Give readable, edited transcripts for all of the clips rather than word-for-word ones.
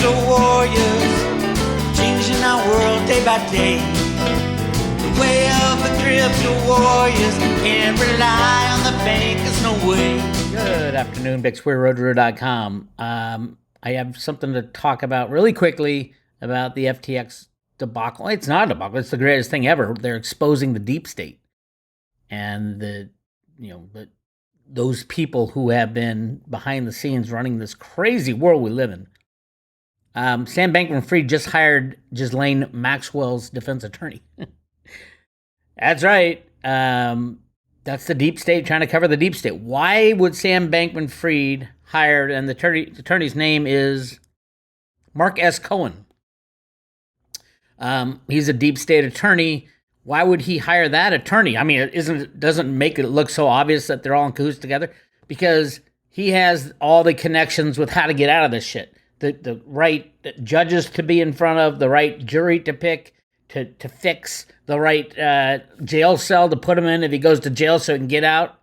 crypto warriors, changing our world day by day. The way of the crypto warriors, can't rely on the bankers, no way. Good afternoon, Bix Weir, Roadrunner.com. I have something to talk about really quickly about the FTX debacle. It's not a debacle, it's the greatest thing ever. They're exposing the deep state and those people who have been behind the scenes running this crazy world we live in. Sam Bankman-Fried just hired Ghislane Maxwell's defense attorney. That's right. That's the deep state trying to cover the deep state. Why would Sam Bankman-Fried hire, and the attorney's name is Mark S. Cohen. He's a deep state attorney. Why would he hire that attorney? I mean, doesn't make it look so obvious that they're all in cahoots together? Because he has all the connections with how to get out of this shit. The right judges to be in front of, the right jury to pick, to fix, the right jail cell to put him in if he goes to jail so he can get out,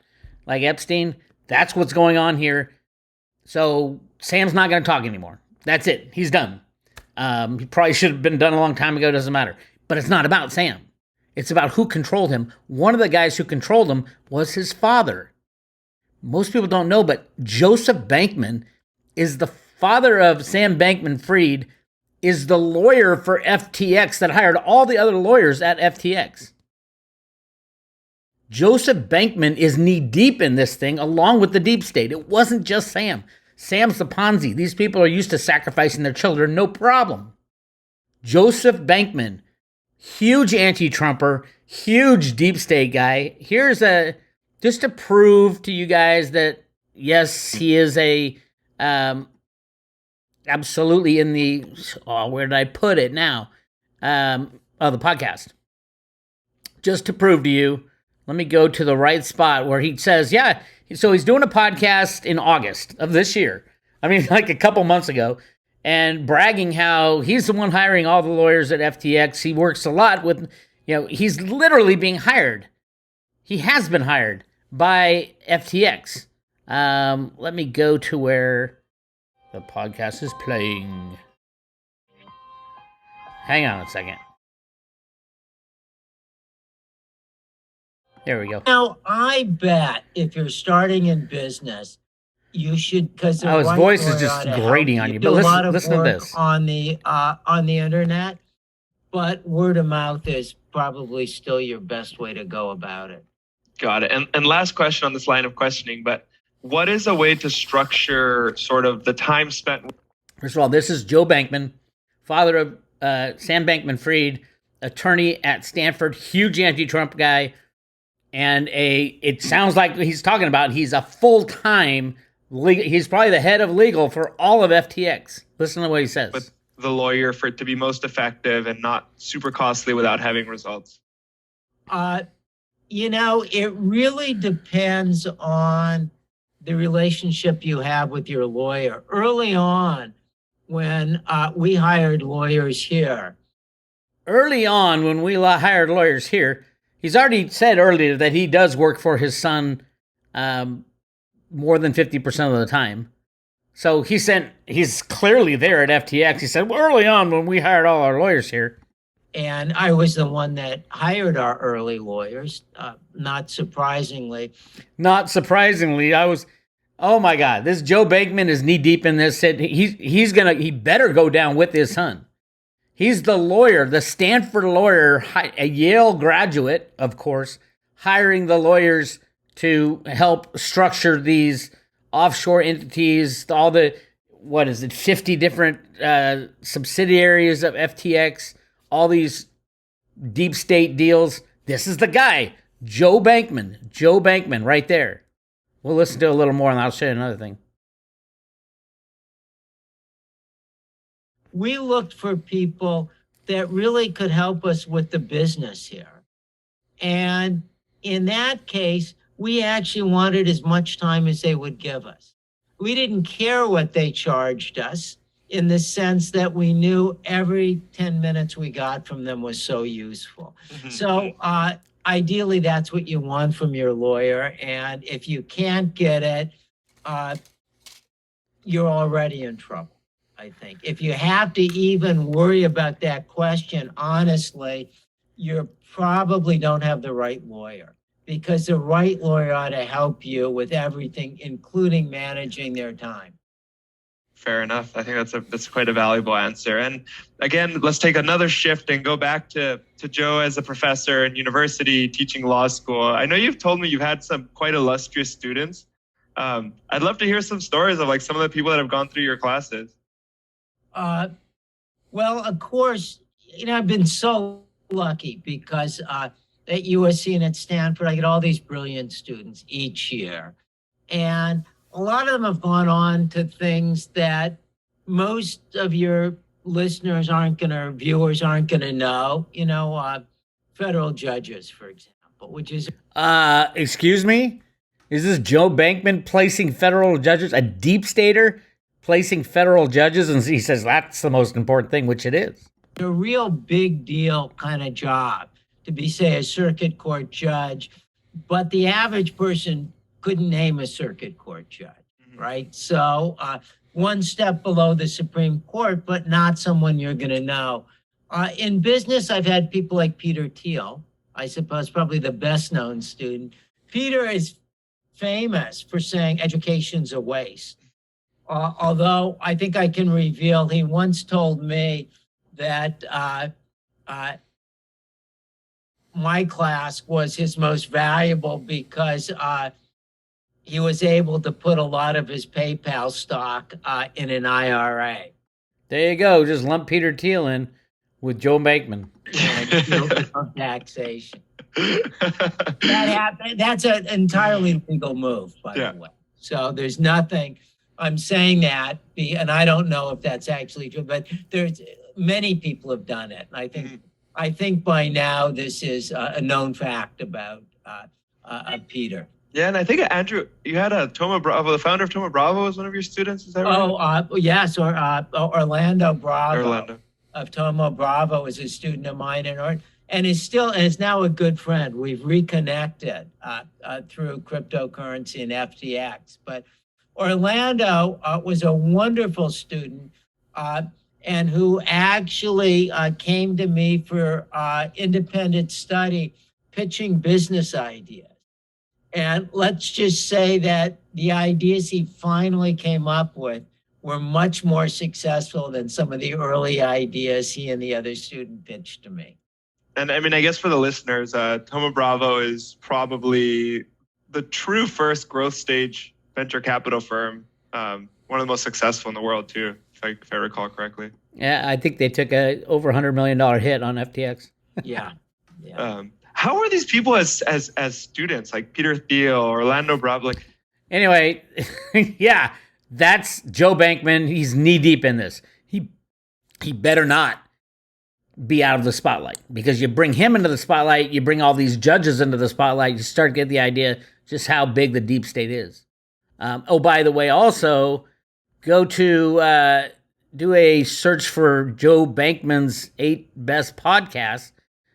like Epstein. That's what's going on here. So Sam's not going to talk anymore. That's it. He's done. He probably should have been done a long time ago. Doesn't matter. But it's not about Sam. It's about who controlled him. One of the guys who controlled him was his father. Most people don't know, but Joseph Bankman is the father of Sam Bankman-Fried, is the lawyer for FTX that hired all the other lawyers at FTX. Joseph Bankman is knee-deep in this thing, along with the deep state. It wasn't just Sam. Sam's the Ponzi. These people are used to sacrificing their children, no problem. Joseph Bankman, huge anti-Trumper, huge deep state guy. Here's just to prove to you guys that, yes, he is absolutely in the, where did I put it now? The podcast. Just to prove to you, let me go to the right spot where he says, yeah, so he's doing a podcast in August of this year. I mean, like a couple months ago, and bragging how he's the one hiring all the lawyers at FTX. He works a lot with, he's literally being hired. He has been hired by FTX. Let me go to where the podcast is playing. Hang on a second. There we go. Now, I bet if you're starting in business, you should, because his voice is just grating on you. But listen to this on the internet. But word of mouth is probably still your best way to go about it. Got it. And last question on this line of questioning, but what is a way to structure sort of the time spent? First of all, this is Joe Bankman, father of Sam Bankman-Fried, attorney at Stanford, huge anti-Trump guy, and it sounds like he's talking about he's a full-time legal, he's probably the head of legal for all of FTX. Listen to what he says. But the lawyer for it to be most effective and not super costly without having results. It really depends on the relationship you have with your lawyer. Early on, when we hired lawyers here. He's already said earlier that he does work for his son more than 50% of the time. So he's clearly there at FTX. He said, well, early on when we hired all our lawyers here. And I was the one that hired our early lawyers, not surprisingly. Oh my God, this Joe Bankman is knee deep in this. He better go down with his son. He's the lawyer, the Stanford lawyer, a Yale graduate, of course, hiring the lawyers to help structure these offshore entities, all the, 50 different subsidiaries of FTX, all these deep state deals. This is the guy, Joe Bankman, right there. We'll listen to a little more and I'll show you another thing. We looked for people that really could help us with the business here. And in that case, we actually wanted as much time as they would give us. We didn't care what they charged us in the sense that we knew every 10 minutes we got from them was so useful. Mm-hmm. So ideally, that's what you want from your lawyer. And if you can't get it, you're already in trouble. I think. If you have to even worry about that question, honestly, you probably don't have the right lawyer, because the right lawyer ought to help you with everything, including managing their time. Fair enough. I think that's quite a valuable answer. And again, let's take another shift and go back to Joe as a professor in university teaching law school. I know you've told me you've had some quite illustrious students. I'd love to hear some stories of like some of the people that have gone through your classes. Well, of course, I've been so lucky because at USC and at Stanford, I get all these brilliant students each year. And a lot of them have gone on to things that most of your listeners viewers aren't going to know. Federal judges, for example, which is... Excuse me? Is this Joe Bankman placing federal judges, a deep stater placing federal judges? And he says that's the most important thing, which it is. A real big deal kind of job to be, say, a circuit court judge, but the average person couldn't name a circuit court judge, right? So one step below the Supreme Court, but not someone you're going to know. In business, I've had people like Peter Thiel, I suppose probably the best known student. Peter is famous for saying education's a waste. Although I think I can reveal, he once told me that my class was his most valuable because he was able to put a lot of his PayPal stock in an IRA. There you go. Just lump Peter Thiel in with Joe Bankman. Of taxation. That happened. That's an entirely legal move, by the way. So there's nothing. I'm saying that, and I don't know if that's actually true, but there's many people have done it. And I think by now this is a known fact about Peter. Yeah, and I think, Andrew, you had Thoma Bravo, the founder of Thoma Bravo was one of your students, is that right? Yes, Orlando Bravo of Thoma Bravo is a student of mine and is now a good friend. We've reconnected through cryptocurrency and FTX. But Orlando was a wonderful student and who actually came to me for independent study, pitching business ideas. And let's just say that the ideas he finally came up with were much more successful than some of the early ideas he and the other student pitched to me. And I mean, I guess for the listeners, Thoma Bravo is probably the true first growth stage venture capital firm, one of the most successful in the world too, if I recall correctly. Yeah, I think they took a over $100 million hit on FTX. Yeah. How are these people as students, like Peter Thiel, Orlando Bravo? Anyway, yeah, that's Joe Bankman. He's knee deep in this. He better not be out of the spotlight, because you bring him into the spotlight, you bring all these judges into the spotlight, you start to get the idea just how big the deep state is. By the way, also go to do a search for Joe Bankman's 8 best podcasts.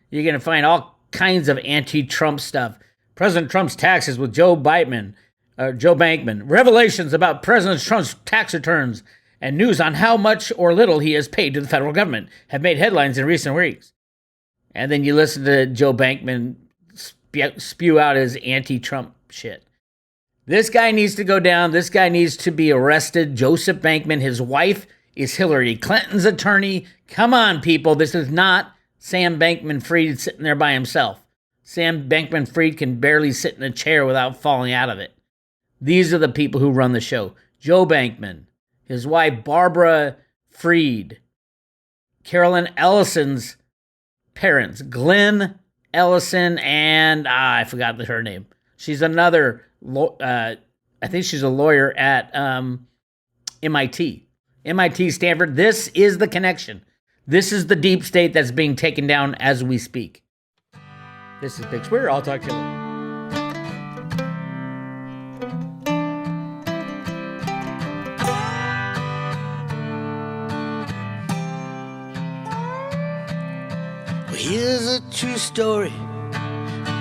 You're going to find all kinds of anti-Trump stuff. President Trump's taxes with Joe Bankman, revelations about President Trump's tax returns, and news on how much or little he has paid to the federal government have made headlines in recent weeks. And then you listen to Joe Bankman spew out his anti-Trump shit. This guy needs to go down. This guy needs to be arrested. Joseph Bankman, his wife is Hillary Clinton's attorney. Come on, people. This is not Sam Bankman-Fried sitting there by himself. Sam Bankman-Fried can barely sit in a chair without falling out of it. These are the people who run the show. Joe Bankman, his wife Barbara Fried, Carolyn Ellison's parents, Glenn Ellison, and I forgot her name. She's another, I think she's a lawyer at MIT, Stanford. This is the connection. This is the deep state that's being taken down as we speak. This is Bix Weir. I'll talk to you later. Well, here's a true story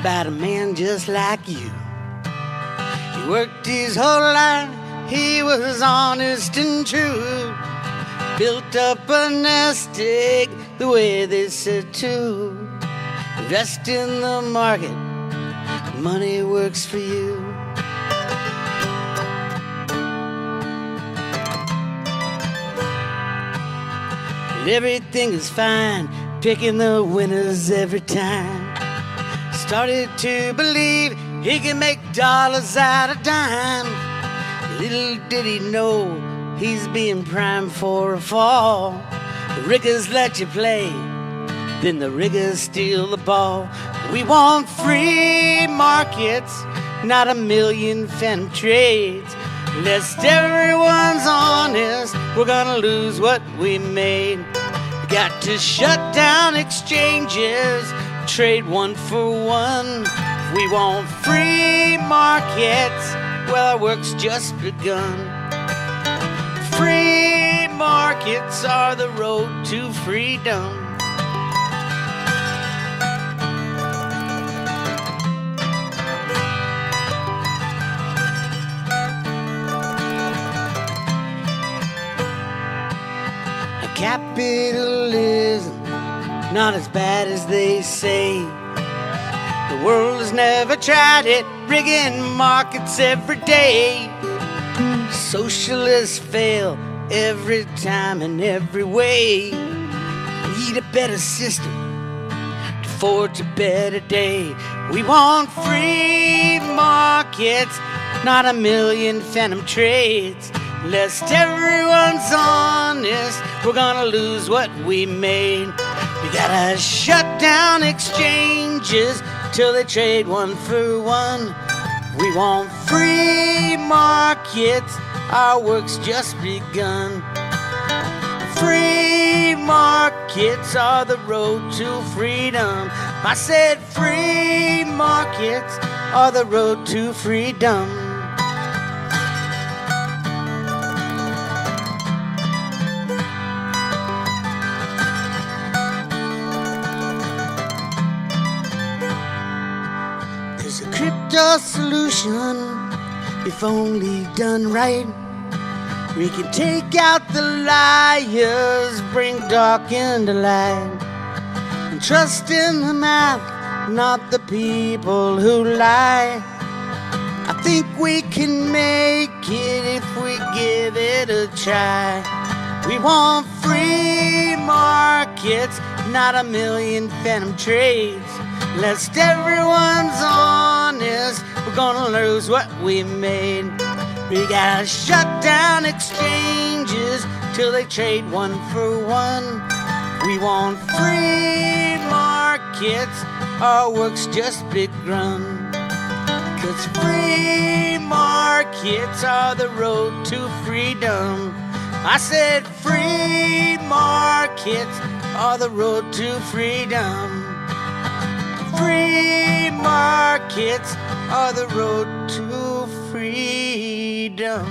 about a man just like you. He worked his whole life, he was honest and true. built up a nest egg the way they said to. Invest in the market, money works for you. And everything is fine, picking the winners every time. Started to believe he can make dollars out of dime. Little did he know he's being primed for a fall. The riggers let you play, then the riggers steal the ball. We want free markets, not a million phantom trades. Lest everyone's honest, we're gonna lose what we made. Got to shut down exchanges, trade one for one. We want free markets, well, our work's just begun. Free markets are the road to freedom. Capitalism, not as bad as they say. The world has never tried it, rigging markets every day. Socialists fail every time in every way. Need a better system to forge a better day. We want free markets, not a million phantom trades. Lest everyone's honest, we're gonna lose what we made. We gotta shut down exchanges till they trade one for one. We want free markets, our work's just begun. Free markets are the road to freedom. I said free markets are the road to freedom. Crypto solution, if only done right. We can take out the liars, bring dark into light, and trust in the math, not the people who lie. I think we can make it if we give it a try. We want free markets, not a million phantom trades. Lest everyone's honest, we're gonna lose what we made. We gotta shut down exchanges till they trade one for one. We want free markets, our work's just begun. 'Cause free markets are the road to freedom. I said free markets are the road to freedom. Free markets are the road to freedom.